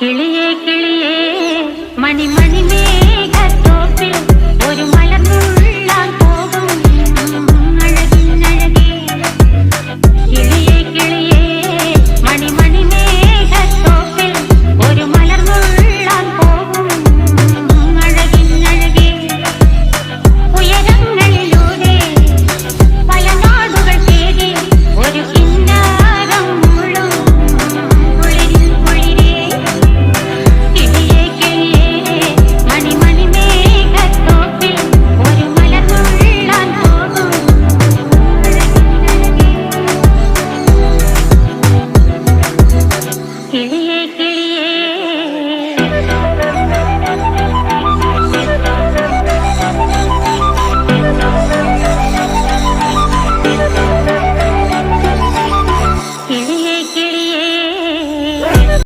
കിളിയേ കിളിയേ മണിമണി മേഘത്തോപ്പിൽ ഒരു മലർന്നുള്ളാൻ പോകും അഴകിനഴകേ. കിളിയേ കിളിയേ മണിമണി മേഘത്തോപ്പിൽ ഒരു മലർന്നുള്ളാൻ പോകും അഴകിനഴകേ. ഉയരങ്ങളിലൂടെ പല നാടുകൾ തേടി ഒരു കിന്നാരം മുഴും കുളിരിൽ കുളിരേ. കിളിയേ കിളിയേ മണിമണി മേഘത്തോപ്പിൽ ഒരു മലർന്നുള്ളാൻ പോകും അഴകിനഴകേ. കിളിയേ